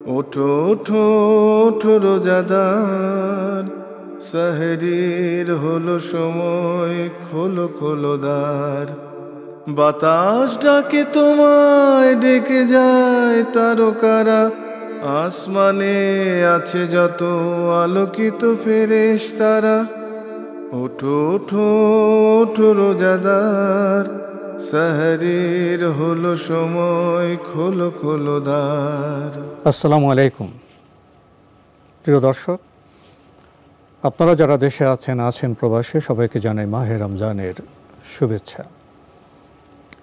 ওঠো ওঠো ওঠো রোজাদার, সেহরির হলো সময়, খোলো খোলো দ্বার। বাতাস ডাকে তোমায়, ডেকে যায় তারকারা, আসমানে আছে যত আলোকিত ফেরেশতারা। ওঠো ওঠো ওঠো রোজাদার, সেহরির হলো সময়, খোলো খোলো দ্বার। আসসালামু আলাইকুম প্রিয় দর্শক, আপনারা যারা দেশে আছেন প্রবাসে, সবাইকে জানাই মাহে রমজানের শুভেচ্ছা।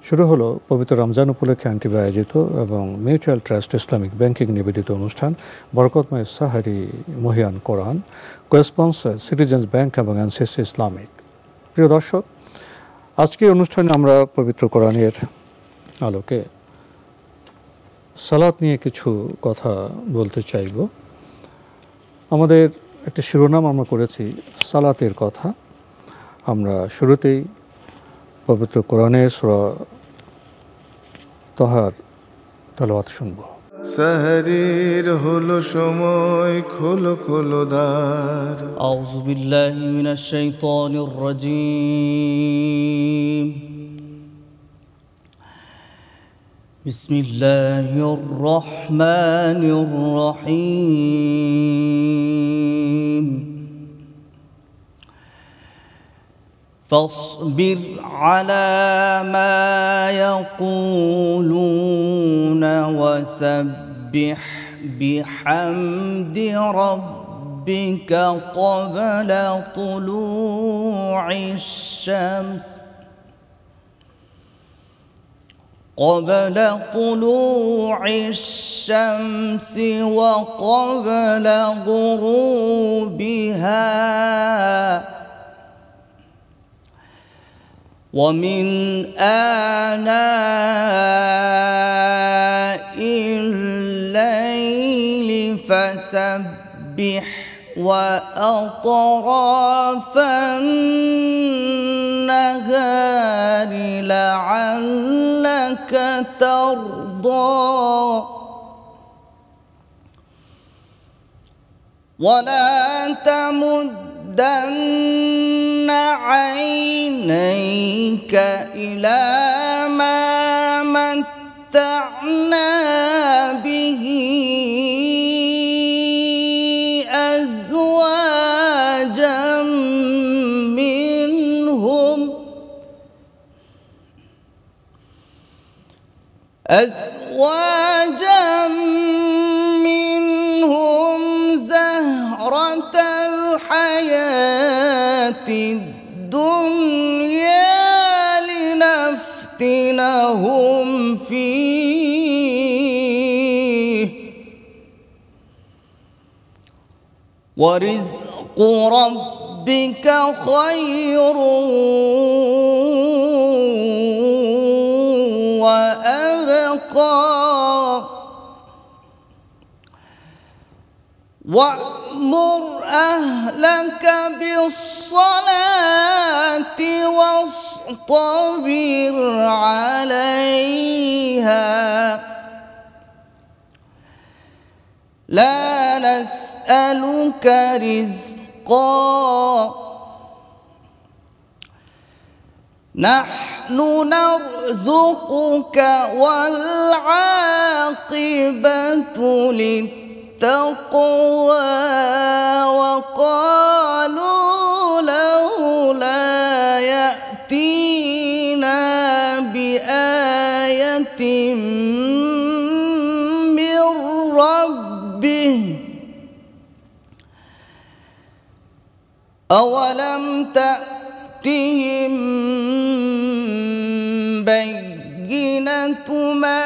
শুরু হলো পবিত্র রমজান উপলক্ষে আন্টিবা আয়োজিত এবং মিউচুয়াল ট্রাস্ট ইসলামিক ব্যাংকিং নিবেদিত অনুষ্ঠান বরকতময় সাহারি মহিয়ান কোরআন, কোয়েসপন্সর সিটিজেন্স ব্যাংক এবং এনসিসি ইসলামিক। প্রিয় দর্শক, আজকের অনুষ্ঠানে আমরা পবিত্র কোরআনের আলোকে সালাত নিয়ে কিছু কথা বলতে চাইব। আমাদের একটা শিরোনাম আমরা করেছি সালাতের কথা। আমরা শুরুতেই পবিত্র কোরআনের সূরা তাহার তেলাওয়াত শুনব। সেহরির হলো সময়, খোলো খোলো দ্বার। আউযু বিল্লাহি মিনাশ শাইতানির রাজীম। বিসমিল্লাহির রহমানির রহিম। فاصبر على ما يقولون وسبح بحمد ربك قبل طلوع الشمس وقبل غروبها ومن آناء الليل فسبح وأطراف النهار لعلك ترضى ولا تمدن عينيك إلى ما متعنا به أزواجا منهم زهرة الحياة الدنيا لنفتنهم فيه ورزق ربك خير وأبقى وأمر أهلك بالصلاة واصطبر عليها لا نسألك رزقا نحن نرزقك والعاقبة للتقوى وقالوا لولا يأتينا بآية من ربه أولم تأتهم بينة ما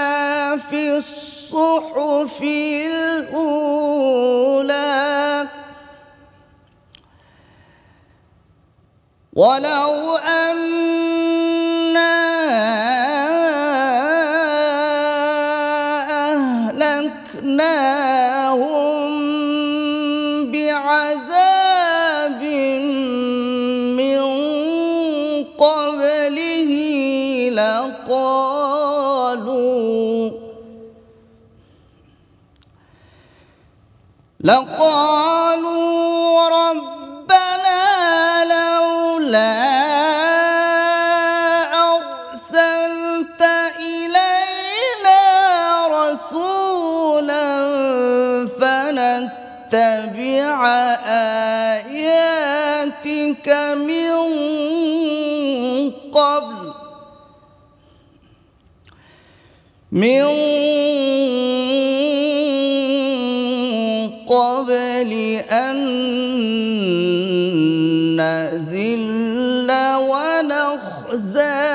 في الصحف الأولى ولو أنا أهلكناهم بعذاب من قبله لقالوا ربنا لولا أرسلت إلينا رسولا فنتبع آياتك من قبل أن نذل ونخزى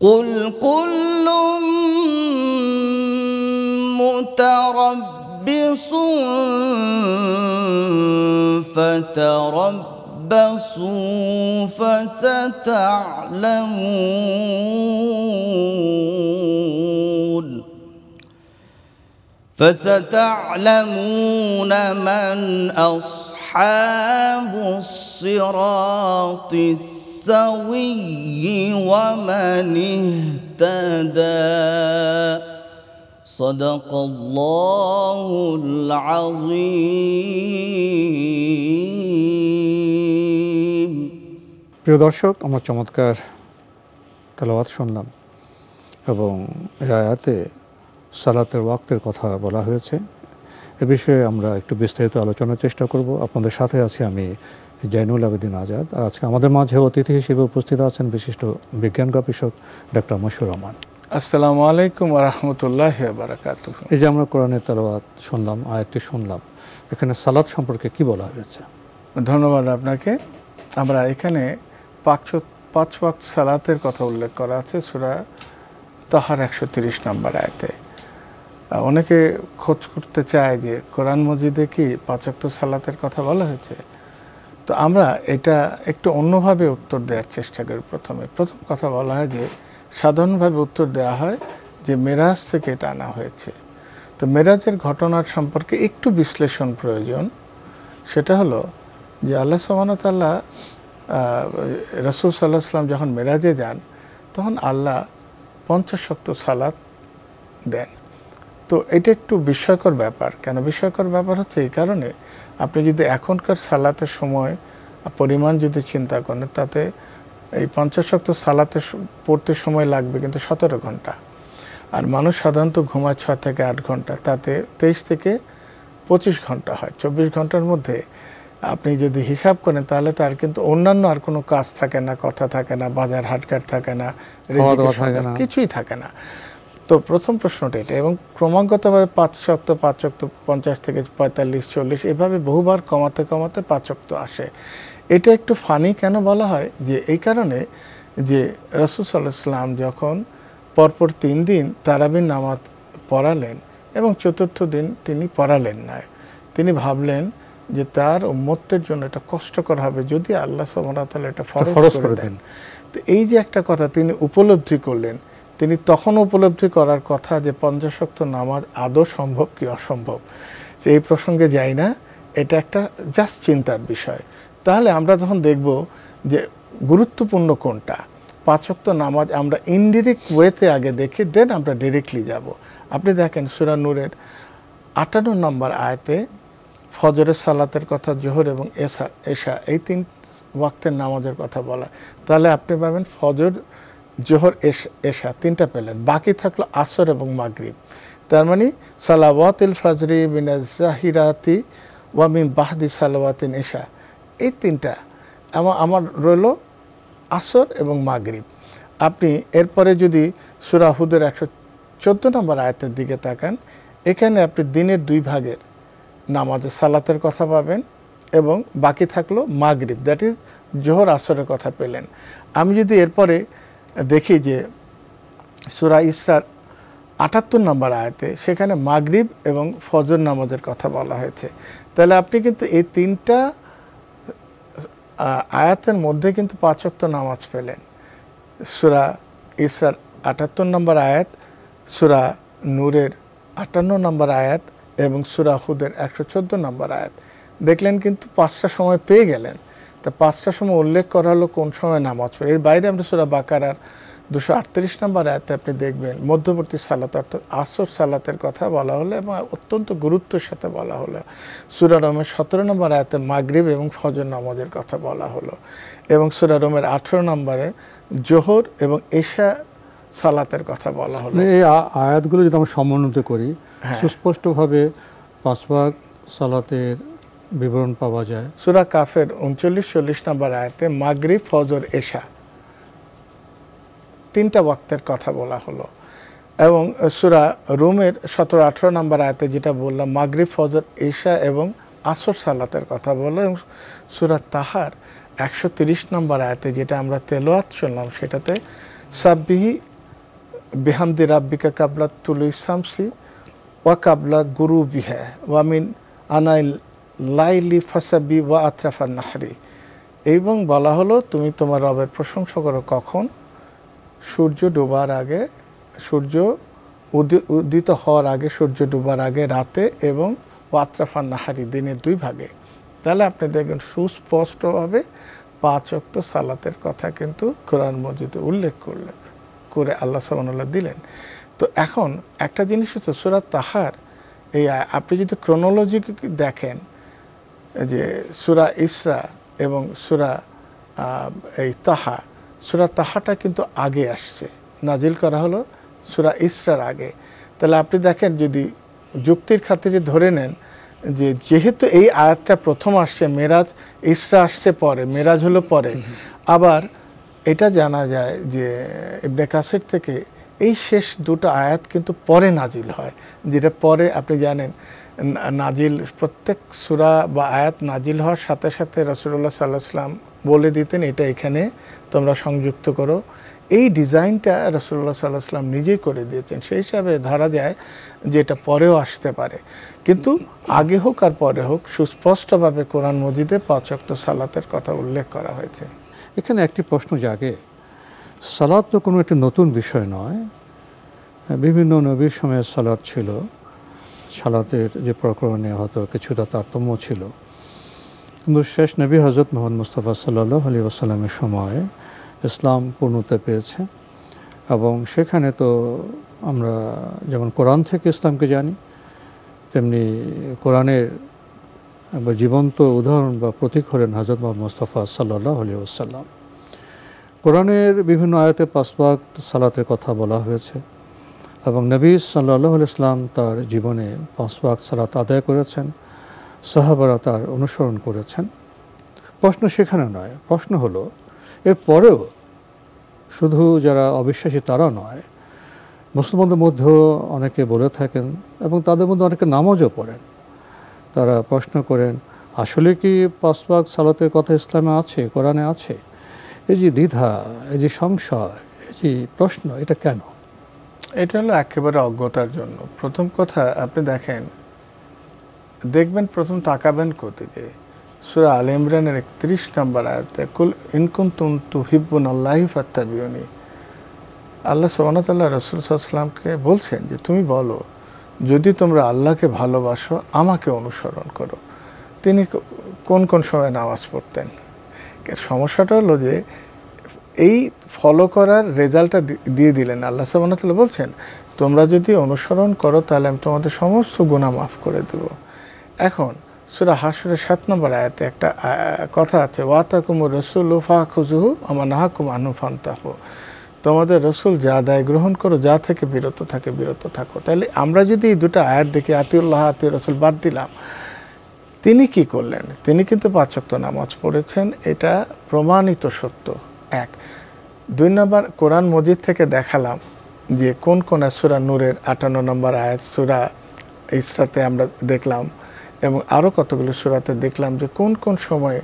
قل كل متربص فتربصوا فستعلمون من أصحاب الصراط السوي ومن اهتدى صدق الله العظيم প্রিয় দর্শক, আমরা চমৎকার তেলাওয়াত শুনলাম এবং এই আয়াতে সালাতের ওয়াক্তের কথা বলা হয়েছে। এ বিষয়ে আমরা একটু বিস্তারিত আলোচনার চেষ্টা করব। আপনাদের সাথে আছি আমি জয়নুল আবেদিন আজাদ। আর আজকে আমাদের মাঝে অতিথি হিসেবে উপস্থিত আছেন বিশিষ্ট বিজ্ঞান গবেষক ডক্টর মশিউর রহমান। আসসালামু আলাইকুম ওয়া রাহমাতুল্লাহি ওয়া বারাকাতুহু। এই যে আমরা কোরআনের তেলাওয়াত শুনলাম, আয়াতটি শুনলাম, এখানে সালাত সম্পর্কে কি বলা হয়েছে? ধন্যবাদ আপনাকে। আমরা এখানে পাঁচ ওয়াক্ত সালাতের কথা উল্লেখ করা আছে সূরা তাহার 130 নম্বর আয়াতে। অনেকে খোঁজ করতে চায় যে কোরআন মজিদে কি 5 ওয়াক্ত সালাতের কথা বলা হয়েছে। তো আমরা এটা একটু অন্যভাবে উত্তর দেওয়ার চেষ্টা করি। প্রথম কথা বলা হয় যে সাধারণভাবে উত্তর দেওয়া হয় যে মেরাজ থেকে এটা আনা হয়েছে। তো মেরাজের ঘটনার সম্পর্কে একটু বিশ্লেষণ প্রয়োজন। সেটা হলো যে আল্লাহ সুবহানাহু ওয়া তাআলা রাসূল সাল্লাল্লাহু আলাইহি ওয়াসাল্লাম যখন মেরাজে যান তখন আল্লাহ 50 ওয়াক্ত সালাত দেন। তো এটা একটু বিস্ময়কর ব্যাপার। কেন বিস্ময়কর ব্যাপার হচ্ছে এই কারণে, আপনি যদি এখনকার সালাতের সময় পরিমাণ যদি চিন্তা করেন, তাতে এই 50 ওয়াক্ত সালাতে পড়তে সময় লাগবে কিন্তু 17 ঘন্টা। আর মানুষ সাধারণত ঘুমায় 6 থেকে 8 ঘন্টা, তাতে 23 থেকে 25 ঘন্টা হয়। 24 ঘন্টার মধ্যে আপনি যদি হিসাব করেন তাহলে তার কিন্তু অন্যান্য আর কোনো কাজ থাকে না, কথা থাকে না, বাজার হাটঘাট থাকে না, কিছুই থাকে না। তো প্রথম প্রশ্নটা এটা। এবং ক্রমাগতভাবে 5 ওয়াক্ত 50 থেকে 45, 40 এভাবে বহুবার কমাতে 5 ওয়াক্ত আসে। এটা একটু ফানি কেন বলা হয় যে এই কারণে যে রাসূল সাল্লাল্লাহু আলাইহি ওয়াসাল্লাম যখন পরপর 3 দিন তারাবির নামাজ পড়ালেন এবং চতুর্থ দিন তিনি পড়ালেন না, তিনি ভাবলেন যে তার উম্মতের জন্য এটা কষ্টকর হবে যদি আল্লাহ সুবহানাহু ওয়া তাআলা এটা ফরজ করে দেন। তো এই যে একটা কথা তিনি উপলব্ধি করলেন, তিনি তখন উপলব্ধি করার কথা যে 50 ওয়াক্ত নামাজ আদৌ সম্ভব কি অসম্ভব, যে এই প্রসঙ্গে যাই না, এটা একটা জাস্ট চিন্তার বিষয়। তাহলে আমরা যখন দেখব যে গুরুত্বপূর্ণ কোনটা, 5 ওয়াক্ত নামাজ আমরা ইনডিরেক্ট ওয়েতে আগে দেখি, দেন আমরা ডিরেক্টলি যাব। আপনি দেখেন সূরা নূরের 58 নম্বর আয়াতে ফজরের সালাতের কথা, জোহর এবং এশা এই 3 ওয়াক্তের নামাজের কথা বলা। তাহলে আপনি পাবেন ফজর, জোহর, এশা 3টা পেলেন, বাকি থাকলো আসর এবং মাগরিব। তার মানে সালাওয়াতিল ফাজরি মিনাজ জাহিরাতি ওয়া মিন বাহদি সালাওয়াতিন এশা, এই 3টা আমার রইল আসর এবং মাগরিব। আপনি এরপরে যদি সূরা হুদের 114 নম্বর আয়াতের দিকে তাকান, এখানে আপনি দিনের 2 ভাগের নামাজে সালাতের কথা পাবেন এবং বাকি থাকলো মাগরিব, দ্যাট ইজ জোহর আসরের কথা পেলেন। আমি যদি এরপরে দেখি যে সূরা ইসরার 78 নম্বর আয়াতে সেখানে মাগরিব এবং ফজর নামাজের কথা বলা হয়েছে। তাহলে আপনি কিন্তু এই 3টা আয়াতের মধ্যে কিন্তু 5 ওয়াক্ত নামাজ পেলেন। সূরা ইসরার 78 নম্বর আয়াত, সূরা নূরের 58 নম্বর আয়াত এবং সূরা হুদের 114 নম্বর আয়াত দেখলেন, কিন্তু 5টা সময় পেয়ে গেলেন। তা 5টা সময় উল্লেখ করা হলো কোন সময় নামাজ পড়ে। এর বাইরে আমরা সূরা বাকারার 238 নম্বর আয়াতে আপনি দেখবেন মধ্যবর্তী সালাত অর্থাৎ আসর সালাতের কথা বলা হলো এবং অত্যন্ত গুরুত্বের সাথে বলা হলো। সূরা রুমের 17 নম্বর আয়াতে মাগরিব এবং ফজর নামাজের কথা বলা হলো এবং সূরা রুমের 18 নম্বরে জোহর এবং এশা সালাতের কথা বলা হলো। এই আয়াতগুলো যদি আমরা সমন্বিত করি সুস্পষ্টভাবে 5 ওয়াক্ত সালাতের বিবরণ পাওয়া যায়। সূরা কাফের 39-40 নম্বর আয়াতে মাগরিব ফজর এশা 3টা ওয়াক্তের কথা বলা হলো এবং সূরা রুমের 17-18 নম্বর আয়াতে যেটা বললাম মাগরিব ফজর এশা এবং আসর সালাতের কথা বললো এবং সূরা তাহার 130 নম্বর আয়াতে যেটা আমরা তেলাওয়াত শুনলাম সেটাতে সাব্বিহি বিহামদি রাব্বিকা কাবলা তুলুই শামসি ওয়া কাবলা গুরুবিহা ওয়া মিন আনাইল লাইলি ফাসাবি ওয়া আতরাফান নাহরি, এবং বলা হলো তুমি তোমার রবের প্রশংসা করো কখন? সূর্য ডোবার আগে, সূর্য উদিত হওয়ার আগে, সূর্য ডোবার আগে রাতে এবং ওয়াতরাফান নাহারি দিনের 2 ভাগে। তাহলে আপনি দেখবেন সুস্পষ্টভাবে 5 ওয়াক্ত সালাতের কথা কিন্তু কোরআন মজিদে উল্লেখ করে আল্লাহ সুবহানাহু দিলেন। তো এখন একটা জিনিস হচ্ছে সূরা তাহার এই আপনি যদি ক্রোনোলজি দেখেন যে সূরা ইসরা এবং সূরা এই তাহা, সূরা তাহাটা কিন্তু আগে আসছে, নাজিল করা হলো সূরা ইসরার আগে। তাহলে আপনি দেখেন যদি যুক্তির খাতিরে ধরে নেন যে যেহেতু এই আয়াতটা প্রথম আসছে, মেরাজ ইসরা আসছে পরে, মেরাজ হলো পরে, আবার এটা জানা যায় যে ইবনে কাসির থেকে এই শেষ 2টা আয়াত কিন্তু পরে নাজিল হয়, যেটা পরে আপনি জানেন নাজিল প্রত্যেক সূরা বা আয়াত নাজিল হওয়ার সাথে সাথে রাসূলুল্লাহ সাল্লাল্লাহু আলাইহি ওয়াসাল্লাম বলে দিতেন এটা এখানে তোমরা সংযুক্ত করো। এই ডিজাইনটা রাসূলুল্লাহ সাল্লাল্লাহু আলাইহি ওয়াসাল্লাম নিজেই করে দিয়েছেন, সেই হিসাবে ধরা যায় যে এটা পরেও আসতে পারে, কিন্তু আগে হোক আর পরে হোক সুস্পষ্টভাবে কোরআন মজিদে 5 ওয়াক্ত সালাতের কথা উল্লেখ করা হয়েছে। এখানে একটি প্রশ্ন জাগে, সালাত তো কোনো একটি নতুন বিষয় নয়, বিভিন্ন নবীর সময়ে সালাত ছিল, সালাতের যে প্রকরণে হয়তো কিছুটা তারতম্য ছিল, কিন্তু শেষ নবী হযরত মুহাম্মদ মুস্তাফা সাল্লাল্লাহু আলাইহি ওয়াসাল্লামের সময় ইসলাম পূর্ণতা পেয়েছে এবং সেখানে তো আমরা যেমন কোরআন থেকে ইসলামকে জানি, তেমনি কোরআনের জীবন্ত উদাহরণ বা প্রতীক হলেন হযরত মুহাম্মদ মুস্তাফা সাল্লাল্লাহু আলাইহি ওয়াসাল্লাম। কোরআনের বিভিন্ন আয়াতে 5 ওয়াক্ত সালাতের কথা বলা হয়েছে এবং নবী সাল্লাল্লাহু আলাইহি ওয়াসাল্লাম তার জীবনে 5 ওয়াক্ত সালাত আদায় করেছেন, সাহাবারা তার অনুসরণ করেছেন। প্রশ্ন সেখানে নয়, প্রশ্ন হলো এর পরেও শুধু যারা অবিশ্বাসী তারা নয়, মুসলমানদের মধ্যেও অনেকে বলে থাকেন এবং তাদের মধ্যে অনেকে নামাজও পড়েন, তারা প্রশ্ন করেন আসলে কি 5 ওয়াক্ত সালাতের কথা ইসলামে আছে, কোরআনে আছে? এই যে দ্বিধা, এই যে সংশয়, এই যে প্রশ্ন, এটা কেন? এটা হলো একেবারে অজ্ঞতার জন্য। প্রথম কথা আপনি দেখবেন প্রথম তাকাবেন কোথেকে, সূরা আলে ইমরানের 31 নম্বর আয়াতে কুল ইন কুনতুম তুহিব্বুনাল্লাহি ফাত্তাবিউনি, আল্লাহ সুবহানাহু ওয়া তাআলা রাসূল সাল্লাল্লাহু আলাইহি ওয়াসাল্লামকে বলছেন যে তুমি বলো যদি তোমরা আল্লাহকে ভালোবাসো আমাকে অনুসরণ করো। তিনি কোন কোন সময় নামাজ পড়তেন? সমস্যাটা হলো যে এই ফলো করার রেজাল্টটা দিয়ে দিলেন। আল্লাহ সুবহানাহু ওয়া তাআলা বলছেন তোমরা যদি অনুসরণ করো তাহলে আমি তোমাদের সমস্ত গুনাহ মাফ করে দেব। এখন সূরা হাশরের 7 নম্বর আয়াতে একটা কথা আছে, ওয়াতাকুমুর রাসূলু ফাখুযুহু আমা নাহাকুম আনহু ফান্তাহু, তোমাদের রসুল যা দায় গ্রহণ করো, যা থেকে বিরত থাকো। তাহলে আমরা যদি এই 2টা আয়াত দেখি, আতিউল্লাহ আতিউর রাসূল বাদ দিলাম, তিনি কি করলেন? তিনি কিন্তু 5 ওয়াক্ত নামাজ পড়েছেন, এটা প্রমাণিত সত্য। 1 2 নম্বর কোরআন মজিদ থেকে দেখালাম যে কোন কোন সূরা নূরের 58 নম্বর আয়াত, সূরা ইসরাতে আমরা দেখলাম এবং আরও কতগুলো সূরাতে দেখলাম যে কোন কোন সময়ে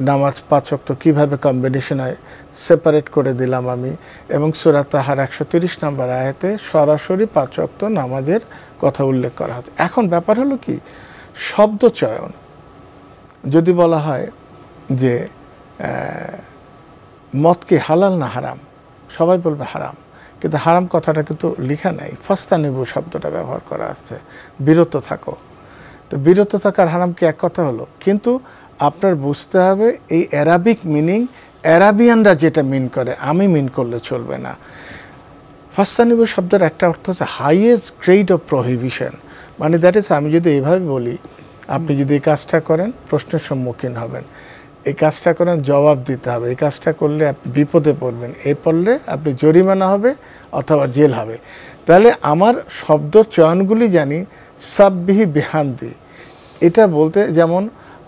নামাজ 5 ওয়াক্ত কীভাবে কম্বিনেশন হয়, সেপারেট করে দিলাম আমি। এবং সূরা তাহার 130 নম্বর আয়াতে সরাসরি 5 ওয়াক্ত নামাজের কথা উল্লেখ করা হচ্ছে। এখন ব্যাপার হলো কি, শব্দ চয়ন যদি বলা হয় যে মদ কি হালাল না হারাম, সবাই বলবে হারাম, কিন্তু হারাম কথাটা কিন্তু লেখা নাই, ফাস্তানিবু শব্দটা ব্যবহার করা আসছে, বিরত থাকো। তো বিরত থাকার হারাম কি এক কথা হলো? কিন্তু আপনার বুঝতে হবে এই অ্যারাবিক মিনিং অ্যারাবিয়ানরা যেটা মিন করে আমি মিন করলে চলবে না। ফাস্তানিবু শব্দের একটা অর্থ হচ্ছে হাইয়েস্ট গ্রেড অফ প্রহিবিশন, মানে দ্যাট ইজ, আমি যদি এইভাবে বলি, আপনি যদি এই কাজটা করেন প্রশ্নের সম্মুখীন হবেন, এই কাজটা করেন জবাব দিতে হবে, এই কাজটা করলে আপনি বিপদে পড়বেন, এই পড়লে আপনি জরিমানা হবে অথবা জেল হবে। তাহলে আমার শব্দ চয়নগুলি জানি সাব্বিহি বিহামদি, এটা বলতে যেমন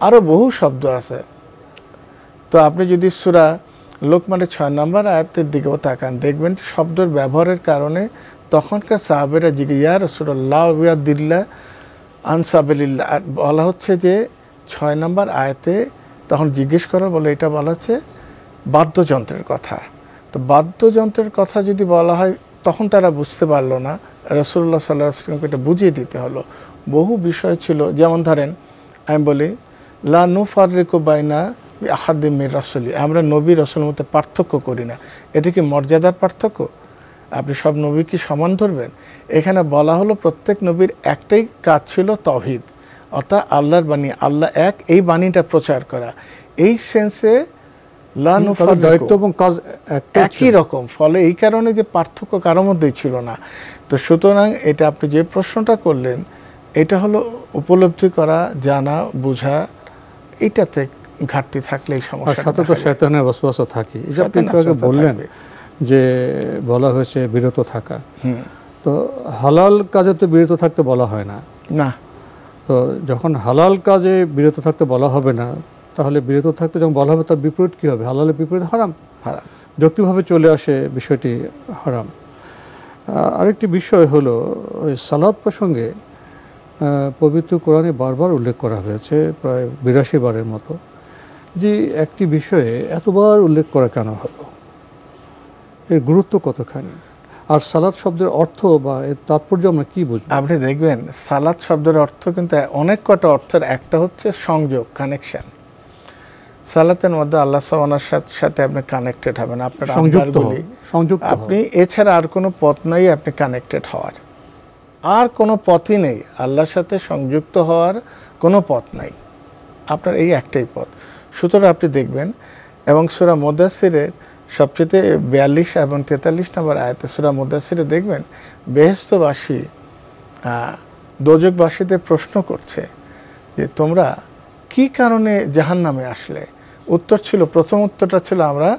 আরও বহু শব্দ আছে। তো আপনি যদি সূরা লোকমানের 6 নম্বর আয়াতের দিকেও তাকান, দেখবেন শব্দের ব্যবহারের কারণে তখনকার সাহাবেরা জিজ্ঞেস, ইয়া রাসূলুল্লাহ ওয়াদিল্লাহ আনসাবিল্লাহ, বলা হচ্ছে যে 6 নম্বর আয়াতে তখন জিজ্ঞেস করা, বলে এটা বলা হচ্ছে বাদ্যযন্ত্রের কথা। তো বাদ্যযন্ত্রের কথা যদি বলা হয় তখন তারা বুঝতে পারলো না, রাসূলুল্লাহ সাল্লাল্লাহু আলাইহি ওয়াসাল্লামকে এটা বুঝিয়ে দিতে হলো। বহু বিষয় ছিল, যেমন ধরেন আমি বলি লা নুফাররিকু বাইনা আহাদিম মির রাসূলি, আমরা নবী রাসূলের মধ্যে পার্থক্য করি না। এটা কি মর্যাদার পার্থক্য? আপনি সব নবী কি সমান ধরবেন? এখানে বলা হলো প্রত্যেক নবীর একটাই কাজ ছিল তাওহীদ, অর্থাৎ আল্লাহর বাণী, আল্লাহ এক, এই বাণীটা প্রচার করা। এই সেন্সে লা নুফাররিকু দায়িত্ব এবং কাজ একই রকম, ফলে এই কারণে যে পার্থক্য কারোর মধ্যেই ছিল না। তো সুতরাং এটা আপনি যে প্রশ্নটা করলেন, এটা হলো উপলব্ধি করা, জানা, বোঝা, এটাতে ঘাটতি থাকলে এই সমস্যা। সাথে তো শয়তানের ওয়াসওয়াসা থাকে। এই যে আপনি একটু আগে বললেন যে বলা হয়েছে বিরত থাকা, তো হালাল কাজে তো বিরত থাকতে বলা হয় না। না, তো যখন হালাল কাজে বিরত থাকতে বলা হবে না, তাহলে বিরত থাকতে যখন বলা হবে তার বিপরীত কী হবে? হালালের বিপরীত হারাম, হারাম যৌক্তিকভাবে চলে আসে বিষয়টি হারাম। আরেকটি বিষয় হলো ওই সালাত প্রসঙ্গে পবিত্র কোরআনে বারবার উল্লেখ করা হয়েছে, প্রায় 82 বারের মতো। যে একটি বিষয়ে এতবার উল্লেখ করা কেন হলো, এর গুরুত্ব কতখানি, আর সালাত শব্দের অর্থ বা এর তাৎপর্য আমরা কী বুঝবো? আপনি দেখবেন সালাত শব্দের অর্থ কিন্তু অনেক কটা অর্থের একটা হচ্ছে সংযোগ, কানেকশন। সালাতের মধ্যে আল্লাহ সুবহানাহু সাথে আপনি কানেক্টেড হবেন, আপনার সংযুক্ত, আপনি এছাড়া আর কোনো পথ নাই আপনি কানেক্টেড হওয়ার, আর কোনো পথই নেই আল্লাহর সাথে সংযুক্ত হওয়ার, কোনো পথ নাই, আপনার এই একটাই পথ। সুতরাং আপনি দেখবেন, এবং সূরা মুদাসসিরের সবচেয়ে 42 এবং 43 নম্বর আয়াতে সূরা মুদাসসিরে দেখবেন বেহেশতবাসী দোজখবাসীদের প্রশ্ন করছে যে তোমরা কি কারণে জাহান্নামে আসলে? উত্তর ছিল, প্রথম উত্তরটা ছিল আমরা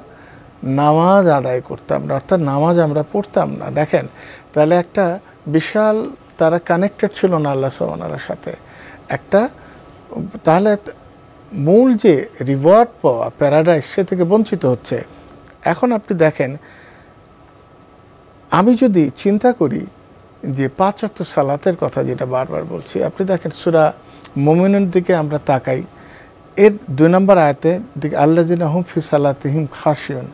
নামাজ আদায় করতাম না, অর্থাৎ নামাজ আমরা পড়তাম না। দেখেন তাহলে একটা বিশাল, তারা কানেক্টেড ছিল না আল্লাহ সুবহানাহুর সাথে একটা, তাহলে মূল যে রিওয়ার্ড পাওয়া প্যারাডাইস সে থেকে বঞ্চিত হচ্ছে। এখন আপনি দেখেন, আমি যদি চিন্তা করি যে 5 ওয়াক্ত সালাতের কথা যেটা বারবার বলছি, আপনি দেখেন সূরা মুমিনুনের দিকে আমরা তাকাই, এর 2 নম্বর আয়াতে দিকে আল্লাযিনা হুম ফি সালাতিহিম খাশিউন,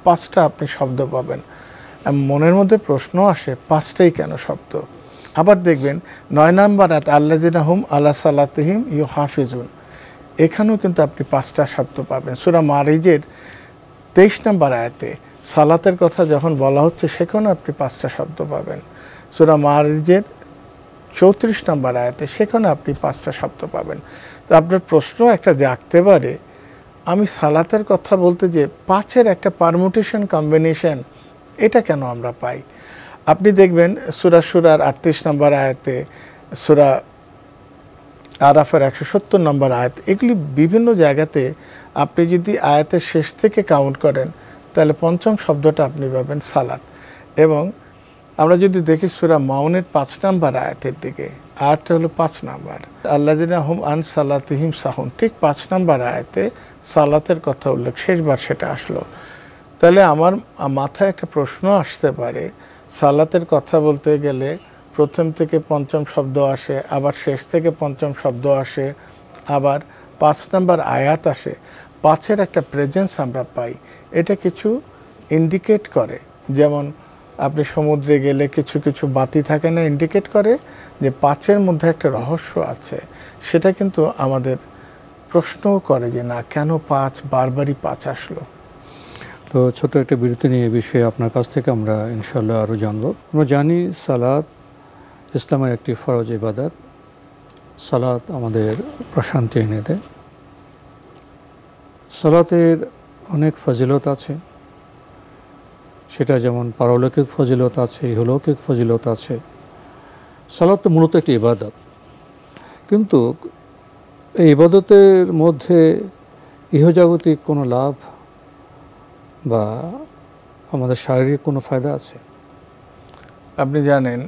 5টা আপনি শব্দ পাবেন। মনের মধ্যে প্রশ্ন আসে 5টাই কেন শব্দ? আবার দেখবেন 9 নম্বর আয়াত আল্লাযিনা হুম আলা সালাতিহিম ইউহাফিজুন, এখানেও কিন্তু আপনি 5টা শব্দ পাবেন। সূরা মারিজের 23 নম্বর আয়াতে সালাতের কথা যখন বলা হচ্ছে সেখানেও আপনি 5টা শব্দ পাবেন। সূরা মারিজের 34 নম্বর আয়াতে সেখানে আপনি 5টা শব্দ পাবেন। তো আপনার প্রশ্ন একটা জাগতে পারে, আমি সালাতের কথা বলতে যে 5-এর একটা পারমুটেশন কম্বিনেশন, এটা কেন আমরা পাই? আপনি দেখবেন সূরার 38 নম্বর আয়াতে, সূরা আরাফের 170 নম্বর আয়াত, এগুলি বিভিন্ন জায়গাতে আপনি যদি আয়াতের শেষ থেকে কাউন্ট করেন তাহলে 5ম শব্দটা আপনি পাবেন সালাত। এবং আমরা যদি দেখি সূরা মাউনের 5 নম্বর আয়াতের দিকে, আয়াতটা হলো 5 নম্বর, আল্লাযিনা হুম আন সালাতিহিম সাহুন, ঠিক 5 নম্বর আয়াতে সালাতের কথা উল্লেখ, শেষবার সেটা আসলো। তাহলে আমার মাথায় একটা প্রশ্ন আসতে পারে, সালাতের কথা বলতে গেলে প্রথম থেকে 5ম শব্দ আসে, আবার শেষ থেকে 5ম শব্দ আসে, আবার 5 নম্বর আয়াত আসে, 5-এর একটা প্রেজেন্স আমরা পাই। এটা কিছু ইন্ডিকেট করে, যেমন আপনি সমুদ্রে গেলে কিছু কিছু বাতি থাকে না, ইন্ডিকেট করে যে 5-এর মধ্যে একটা রহস্য আছে। সেটা কিন্তু আমাদের প্রশ্নও করে যে না, কেন 5 বারবারই 5 আসলো। তো ছোট একটা বিরতি নিয়ে এই বিষয়ে আপনার কাছ থেকে আমরা ইনশাআল্লাহ আরও জানব। আমরা জানি সালাত ইসলামের একটি ফরজ ইবাদত, সালাত আমাদের প্রশান্তি এনে দেয়। সালাতের অনেক ফজিলত আছে, সেটা যেমন পারলৌকিক ফজিলত আছে, ইহলৌকিক ফজিলত আছে। সালাত তো মূলত একটি ইবাদত, কিন্তু এই ইবাদতের মধ্যে ইহজাগতিক কোনো লাভ বা আমাদের শারীরিক কোনো ফায়দা আছে? আপনি জানেন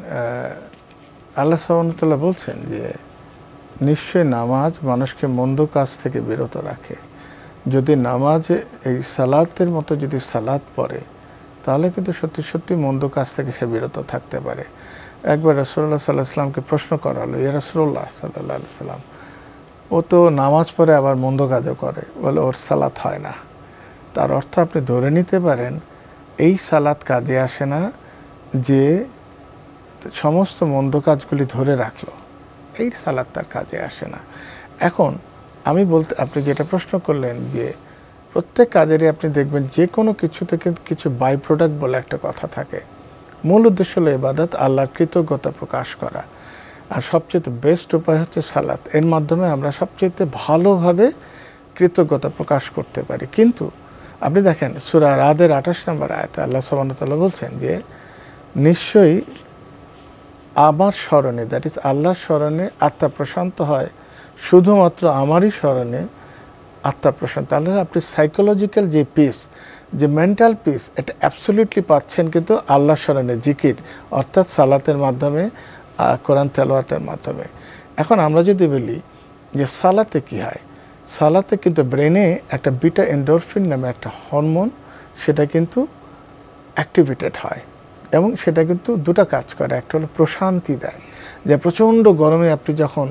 আল্লাহ সুবহানাহু ওয়া তাআলা বলছেন যে নিশ্চয় নামাজ মানুষকে মন্দ কাজ থেকে বিরত রাখে। যদি নামাজে এই সালাতের মতো যদি সালাত পড়ে তাহলে কিন্তু সত্যি সত্যি মন্দ কাজ থেকে সে বিরত থাকতে পারে। একবার রাসূলুল্লাহ সাল্লাল্লাহু আলাইহি ওয়াসাল্লামকে প্রশ্ন করা হলো, ইয়া রাসূলুল্লাহ সাল্লাল্লাহু আলাইহি ওয়াসাল্লাম, ও তো নামাজ পড়ে আবার মন্দ কাজও করে, বলে ওর সালাত হয় না। তার অর্থ আপনি ধরে নিতে পারেন এই সালাত কাজে আসে না যে সমস্ত মন্দ কাজগুলি ধরে রাখলো, এই সালাত তার কাজে আসে না। এখন আমি বলতে, আপনি যেটা প্রশ্ন করলেন যে প্রত্যেক কাজেরই আপনি দেখবেন যে কোনো কিছু থেকে কিছু বাই প্রোডাক্ট বলে একটা কথা থাকে। মূল উদ্দেশ্য হলো ইবাদত, আল্লাহর কৃতজ্ঞতা প্রকাশ করা। আর সবচেয়ে বেস্ট উপায় হচ্ছে সালাত। এর মাধ্যমে আমরা সবচেয়ে ভালোভাবে কৃতজ্ঞতা প্রকাশ করতে পারি। কিন্তু আপনি দেখেন সূরা রাদের 28 নম্বর আয়াতে আল্লাহ সুবহানাহু ওয়া তাআলা বলছেন যে নিশ্চয়ই আমার স্মরণে, দ্যাট ইজ আল্লাহর স্মরণে আত্মা প্রশান্ত হয়, শুধুমাত্র আমারই স্মরণে আত্মা প্রশান্ত। তাহলে আপনি সাইকোলজিক্যাল যে পিস, যে মেন্টাল পিস, এটা অ্যাবসলিউটলি পাচ্ছেন কিন্তু আল্লাহর স্মরণে, জিকির অর্থাৎ সালাতের মাধ্যমে, কোরআন তেলাওয়াতের মাধ্যমে। এখন আমরা যদি বলি যে সালাতে কি হয়, সালাতে কিন্তু ব্রেনে একটা বিটা এন্ডোরফিন নামে একটা হরমোন, সেটা কিন্তু অ্যাক্টিভেটেড হয় এবং সেটা কিন্তু দুটো কাজ করে। একটা হলো প্রশান্তি দেয়, যে প্রচণ্ড গরমে আপনি যখন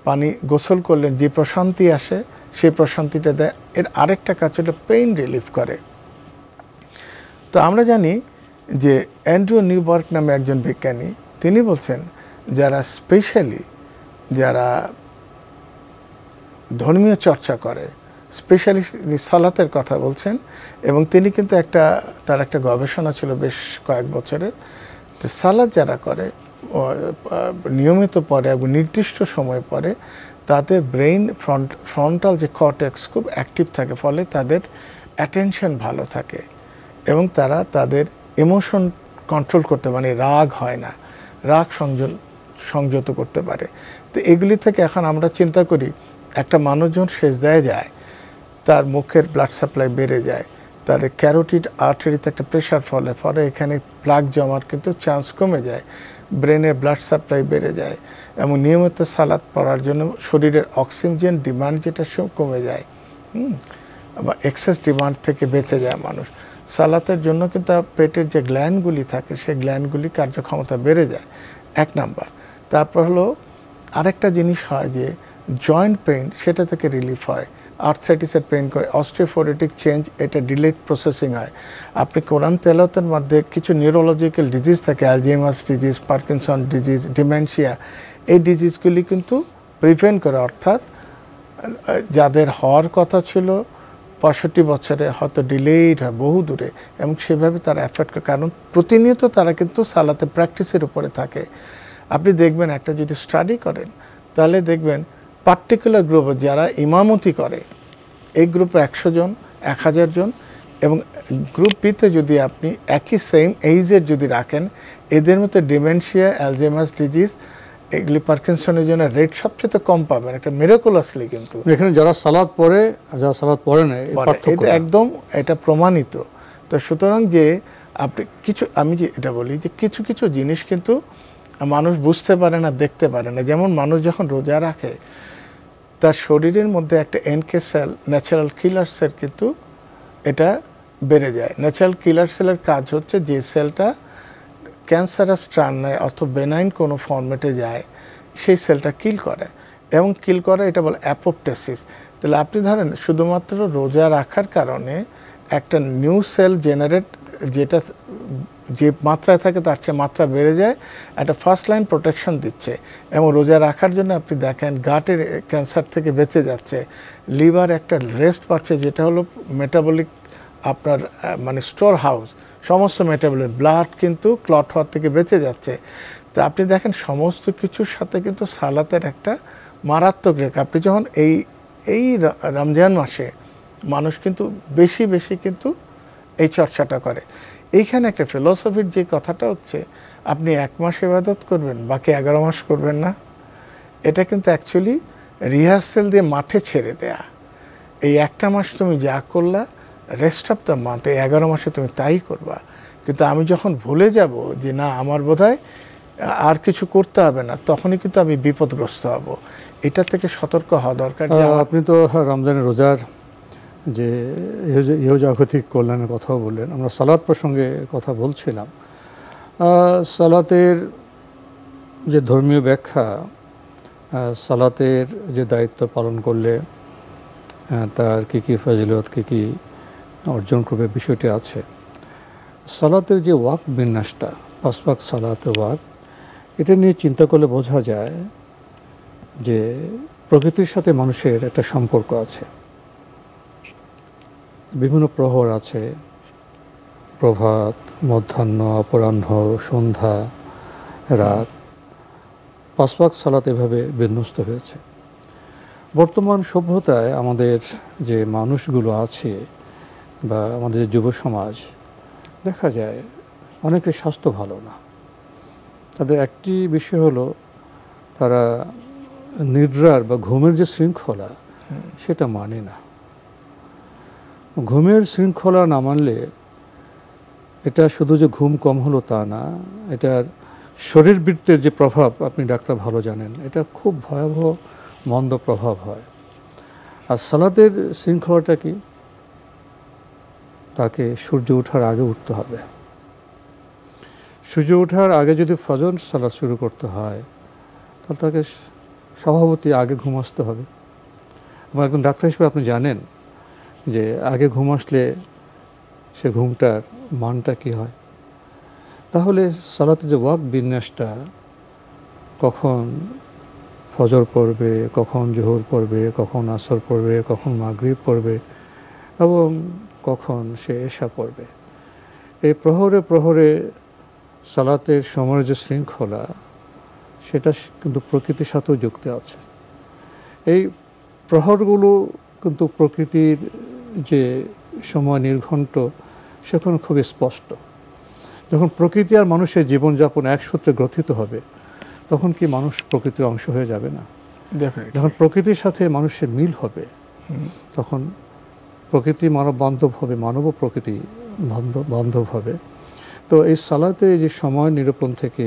পানি গোসল করলেন যে প্রশান্তি আসে, সেই প্রশান্তিটা দেয়। এর আরেকটা কাজ হলো পেইন রিলিফ করে। তো আমরা জানি যে অ্যান্ড্রু নিউবার্গ নামে একজন বিজ্ঞানী, তিনি বলছেন যারা স্পেশালি যারা ধর্মীয় চর্চা করে, স্পেশালি সালাতের কথা বলছেন, এবং তিনি কিন্তু তার একটা গবেষণা ছিল বেশ কয়েক বছরের। তো সালাত যারা করে নিয়মিত পড়ে এবং নির্দিষ্ট সময় পড়ে, তাদের ব্রেইন ফ্রন্টাল যে কর্টেক্স খুব অ্যাক্টিভ থাকে, ফলে তাদের অ্যাটেনশন ভালো থাকে এবং তারা তাদের ইমোশন কন্ট্রোল করতে, মানে রাগ হয় না, রাগ সংযত করতে পারে। তো এগুলি থেকে এখন আমরা চিন্তা করি, একটা মানুষ যখন সেজদায় যায় তার মুখের ব্লাড সাপ্লাই বেড়ে যায়, তার ক্যারোটিড আর্টারিতে একটা প্রেশার ফলে এখানে প্লাক জমার কিন্তু চান্স কমে যায়, ব্রেনের ব্লাড সাপ্লাই বেড়ে যায় এবং নিয়মিত সালাত পড়ার জন্য শরীরের অক্সিজেন ডিমান্ড যেটা কমে যায়, বা এক্সেস ডিমান্ড থেকে বেঁচে যায় মানুষ। সালাতের জন্য কিন্তু পেটের যে গ্ল্যান্ডগুলি থাকে সেই গ্ল্যান্ডগুলি কার্যক্ষমতা বেড়ে যায়, এক নাম্বার। তারপর হলো আরেকটা জিনিস হয় যে জয়েন্ট পেইন, সেটা থেকে রিলিফ হয়, আর্থ্রাইটিসের পেইন করে, অস্টিওপোরোটিক চেঞ্জ, এটা ডিলেড প্রসেসিং হয়। আপনি কোরআন তেলাওয়াতের মধ্যে কিছু নিউরোলজিক্যাল ডিজিজ থাকে, Alzheimer's disease, Parkinson disease, dementia, এই ডিজিজগুলি কিন্তু প্রিভেন্ট করে। অর্থাৎ যাদের হওয়ার কথা ছিল 65 বছরে, হয়তো ডিলেইড হয় বহু দূরে, এবং সেভাবে তারা এফেক্ট করে, কারণ প্রতিনিয়ত তারা কিন্তু সালাতে প্র্যাকটিসের উপরে থাকে। আপনি দেখবেন একটা যদি স্টাডি করেন তাহলে দেখবেন পার্টিকুলার গ্রুপে যারা ইমামতি করে, এই গ্রুপে 100 জন, 1000 জন, এবং গ্রুপ বিতে যদি আপনি একই সেম এইজের যদি রাখেন, এদের মধ্যে ডিমেনশিয়া, অ্যালজাইমার্স ডিজিজ, এগুলি পার্কিনসনের জন্য রেট সবচেয়ে কম পাবেন, একটা মিরাকুলাসলি। কিন্তু এখানে যারা সালাত পড়ে, যারা সালাত পড়ে না, এটা একদম এটা প্রমাণিত। তো সুতরাং যে আপনি আমি যে এটা বলি যে কিছু কিছু জিনিস কিন্তু মানুষ বুঝতে পারে না, দেখতে পারে না। যেমন মানুষ যখন রোজা রাখে, তার শরীরের মধ্যে একটা এনকে সেল, ন্যাচারাল কিলার সেল কিন্তু এটা বেড়ে যায়। ন্যাচারাল কিলার সেলের কাজ হচ্ছে যে সেলটা ক্যান্সারাস ট্রান নেয় অথবা বেনাইন কোনো ফর্মেটে যায়, সেই সেলটা কিল করে, এবং কিল করে এটা বলে অ্যাপোপ্টোসিস। তাহলে আপনি ধরেন শুধুমাত্র রোজা রাখার কারণে একটা নিউ সেল জেনারেট, যেটা যে মাত্রায় থাকে তার চেয়ে মাত্রা বেড়ে যায়, একটা ফার্স্ট লাইন প্রোটেকশন দিচ্ছে। এবং রোজা রাখার জন্য আপনি দেখেন গাটের ক্যান্সার থেকে বেঁচে যাচ্ছে, লিভার একটা রেস্ট পাচ্ছে, যেটা হলো মেটাবলিক আপনার মানে স্টোর হাউস, সমস্ত মেটাবলিক ব্লাড কিন্তু ক্লট হওয়ার থেকে বেঁচে যাচ্ছে। তো আপনি দেখেন সমস্ত কিছুর সাথে কিন্তু সালাতের একটা মারাত্মক রেখা। আপনি যখন এই রমজান মাসে মানুষ কিন্তু বেশি বেশি কিন্তু এই চর্চাটা করে। এইখানে একটা ফিলসফির যে কথাটা হচ্ছে, আপনি 1 মাস ইবাদত করবেন, বাকি 11 মাস করবেন না, এটা কিন্তু অ্যাকচুয়ালি রিহার্সেল দিয়ে মাঠে ছেড়ে দেয়া। এই 1টা মাস তুমি যা করলা, রেস্ট অফ দ্য মান্থ এই 11 মাসে তুমি তাই করবা। কিন্তু আমি যখন ভুলে যাব যে না আমার বোধহয় আর কিছু করতে হবে না, তখনই কিন্তু আমি বিপদগ্রস্ত হব। এটা থেকে সতর্ক হওয়া দরকার। আপনি তো রমজানের রোজার যে ইহজাগতিক কল্যাণের কথাও বললেন, আমরা সালাত প্রসঙ্গে কথা বলছিলাম। সালাতের যে ধর্মীয় ব্যাখ্যা, সালাতের যে দায়িত্ব পালন করলে তার কী কী ফজিলত, কী কী অর্জন করবে, বিষয়টি আছে। সালাতের যে ওয়াক বিন্যাসটা, 5 ওয়াক্ত সালাতের ওয়াক, এটা নিয়ে চিন্তা করলে বোঝা যায় যে প্রকৃতির সাথে মানুষের একটা সম্পর্ক আছে। বিভিন্ন প্রহর আছে, প্রভাত, মধ্যাহ্ন, অপরাহ্ন, সন্ধ্যা, রাত। 5 ওয়াক্ত সালাত এভাবে বিন্যস্ত হয়েছে। বর্তমান সভ্যতায় আমাদের যে মানুষগুলো আছে বা আমাদের যে যুব সমাজ, দেখা যায় অনেকের স্বাস্থ্য ভালো না। তাদের একটি বিষয় হলো তারা নিদ্রার বা ঘুমের যে শৃঙ্খলা, সেটা মানে না। ঘুমের শৃঙ্খলা না মানলে এটা শুধু যে ঘুম কম হলো তা না, এটার শরীরবৃত্তের যে প্রভাব আপনি ডাক্তার ভালো জানেন, এটা খুব ভয়াবহ মন্দ প্রভাব হয়। আর সালাতের শৃঙ্খলাটা কি? তাকে সূর্য ওঠার আগে উঠতে হবে। সূর্য ওঠার আগে যদি ফজর সালাত শুরু করতে হয়, তাহলে তাকে স্বভাবতই আগে ঘুম আসতে হবে। এবং একজন ডাক্তার হিসেবে আপনি জানেন যে আগে ঘুম আসলে সে ঘুমটার মানটা কি হয়। তাহলে সালাতের যে ওয়াক বিন্যাসটা, কখন ফজর পড়বে, কখন জোহর পড়বে, কখন আসর পড়বে, কখন মাগরিব পড়বে এবং কখন সে এশা পড়বে, এই প্রহরে প্রহরে সালাতের সময়ের যে শৃঙ্খলা, সেটা কিন্তু প্রকৃতির সাথেও যুক্ত আছে। এই প্রহরগুলো কিন্তু প্রকৃতির যে সময় নির্ঘণ্ট, সেখানে খুবই স্পষ্ট। যখন প্রকৃতি আর মানুষের জীবনযাপন এক সূত্রে গ্রথিত হবে, তখন কি মানুষ প্রকৃতির অংশ হয়ে যাবে না? যখন প্রকৃতির সাথে মানুষের মিল হবে, তখন প্রকৃতি মানব বান্ধব হবে, মানব প্রকৃতি বান্ধব হবে। তো এই সালাতে যে সময় নিরূপণ থেকে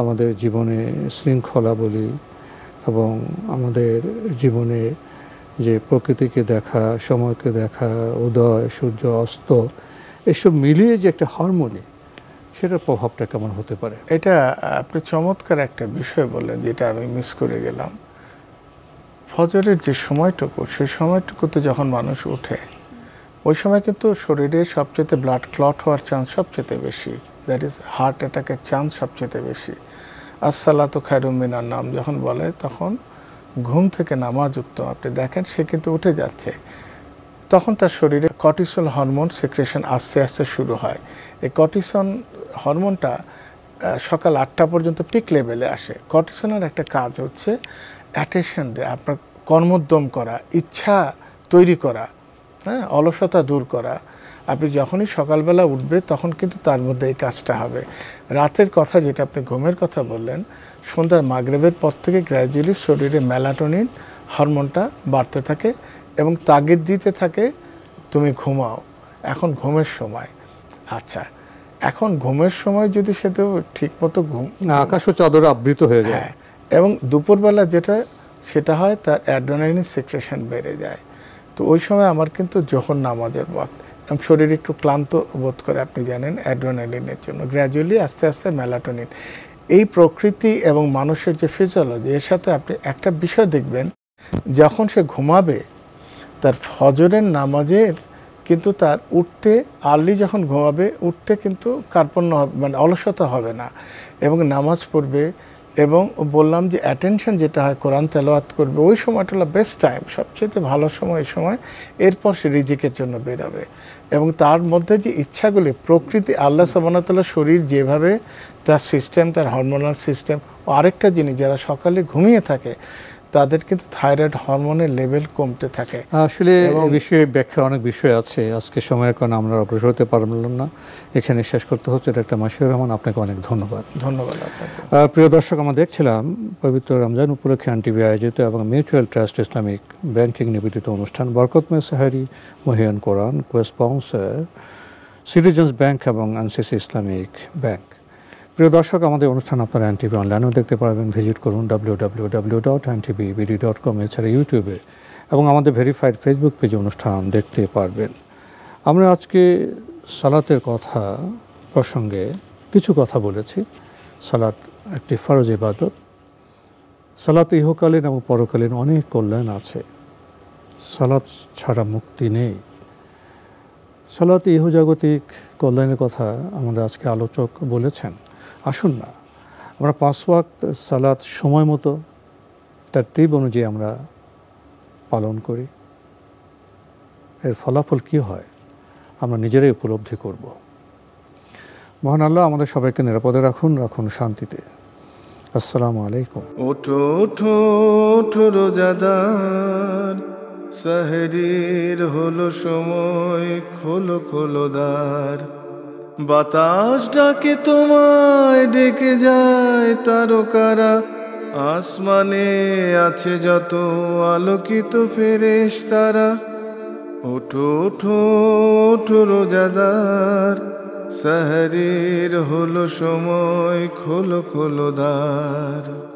আমাদের জীবনে শৃঙ্খলা বলি এবং আমাদের জীবনে যে প্রকৃতিকে দেখা, সময়কে দেখা, উদয়, সূর্য, অস্ত, এসব মিলিয়ে যে একটা হারমোনি, সেটার প্রভাবটা কেমন হতে পারে? এটা আপনি চমৎকার একটা বিষয় বললেন, যেটা আমি মিস করে গেলাম। ফজরের যে সময়টুকু, সেই সময়টুকুতে যখন মানুষ উঠে, ওই সময় কিন্তু শরীরে সবচেয়ে ব্লাড ক্লট হওয়ার চান্স সবচেয়ে বেশি, দ্যাট ইজ হার্ট অ্যাটাকের চান্স সবচেয়ে বেশি। আসসালাতু খায়রুম মিনান নাম যখন বলে, তখন ঘুম থেকে নামাজ উত্তম। আপনি দেখেন সে কিন্তু উঠে যাচ্ছে, তখন তার শরীরে কর্টিসল হরমোন সিক্রেশন আস্তে আস্তে শুরু হয়। এই কর্টিসল হরমোনটা সকাল 8টা পর্যন্ত পিক লেভেলে আসে। কর্টিসলের একটা কাজ হচ্ছে অ্যাটেনশন দেয়া, আপনার কর্মোদ্যম করা, ইচ্ছা তৈরি করা, হ্যাঁ, অলসতা দূর করা। আপনি যখনই সকালবেলা উঠবে, তখন কিন্তু তার মধ্যে এই কাজটা হবে। রাতের কথা, যেটা আপনি ঘুমের কথা বললেন, সন্ধ্যার মাগরিবের পর থেকে গ্র্যাজুয়ালি শরীরে মেলাটোনিন হরমোনটা বাড়তে থাকে এবং তাগিদ দিতে থাকে তুমি ঘুমাও, এখন ঘুমের সময়। আচ্ছা, এখন ঘুমের সময় যদি সে তো ঠিক মতো আকাশ ও চাদরে আবৃত হয়ে যায়, এবং দুপুরবেলা যেটা সেটা হয়, তার অ্যাড্রেনালিন সিক্রেশন বেড়ে যায়। তো ওই সময় আমার কিন্তু যখন নামাজের ওয়াক্ত, এবং শরীর একটু ক্লান্ত বোধ করে, আপনি জানেন অ্যাড্রেনালিনের জন্য গ্র্যাজুয়ালি আস্তে আস্তে মেলাটোনিন। এই প্রকৃতি এবং মানুষের যে ফিজিওলজি, এর সাথে আপনি একটা বিষয় দেখবেন, যখন সে ঘুমাবে, তার ফজরের নামাজের কিন্তু তার উঠতে, আর্লি যখন ঘুমাবে, উঠতে কিন্তু কার্পণ্য হবে, মানে অলসতা হবে না, এবং নামাজ পড়বে। এবং বললাম যে অ্যাটেনশন যেটা হয়, কোরআন তেলাওয়াত করবে, ওই সময়টা হলো বেস্ট টাইম, সবচেয়ে ভালো সময় এই সময়। এরপর সে রিজিকের জন্য বেরোবে। এবং তার মধ্যে যে ইচ্ছাগুলি, প্রকৃতি, আল্লাহ সুবহানাহু ওয়া তাআলা শরীর যেভাবে তার সিস্টেম, তার হরমোনাল সিস্টেম। ও আরেকটা জিনিস, যারা সকালে ঘুমিয়ে থাকে, তাদের কিন্তু থাইরয়েড হরমোনের লেভেল কমতে থাকে। আসলে এই বিষয়ে ব্যাখ্যা অনেক বিষয় আছে, আজকে সময়ের কারণে আমরা অগ্রসর হতে পারলাম না, এখানে শেষ করতে হচ্ছে। ডাক্তার মাশিউর রহমান, আপনাকে অনেক ধন্যবাদ। ধন্যবাদ আপনাকে। প্রিয় দর্শক, আমরা দেখছিলাম পবিত্র রমজান উপলক্ষে আনটিভি আয়োজিত এবং মিউচুয়াল ট্রাস্ট ইসলামিক ব্যাংকিং নিবেদিত অনুষ্ঠান বরকতময় সাহারি, মহিয়ান কোরআন, কো-স্পন্সর সিটিজেন্স ব্যাংক এবং এনসিসি ইসলামিক ব্যাংক। প্রিয় দর্শক, আমাদের অনুষ্ঠান আপনারা এনটিভি অনলাইনেও দেখতে পারবেন। ভিজিট করুন www.ntvbd.com, এছাড়া ইউটিউবে এবং আমাদের ভেরিফাইড ফেসবুক পেজে অনুষ্ঠান দেখতে পারবেন। আমরা আজকে সালাতের কথা প্রসঙ্গে কিছু কথা বলেছি। সালাত একটি ফরজ ইবাদত। সালাতে ইহকালীন এবং পরকালীন অনেক কল্যাণ আছে। সালাত ছাড়া মুক্তি নেই। সালাতে ইহজাগতিক কল্যাণের কথা আমাদের আজকে আলোচক বলেছেন। আসুন না আমরা 5 ওয়াক্ত সালাত সময় মতো তারতিব অনুযায়ী আমরা পালন করি। এর ফলাফল কি হয় আমরা নিজেরাই উপলব্ধি করব। মহান আল্লাহ আমাদের সবাইকে নিরাপদে রাখুন, রাখুন শান্তিতে। আসসালামু আলাইকুম। ওঠো ওঠো ওঠো রোজাদার, সাহরির হলো সময়, খোলো খোলো দ্বার। বাতাস ডাকে তোমায়, ডেকে যায় তারকারা, আসমানে আছে যত আলোকিত ফেরেশতারা। ওঠো ওঠো ওঠো রোজাদার, সাহরির হলো সময়, খোলো খোলো দ্বার।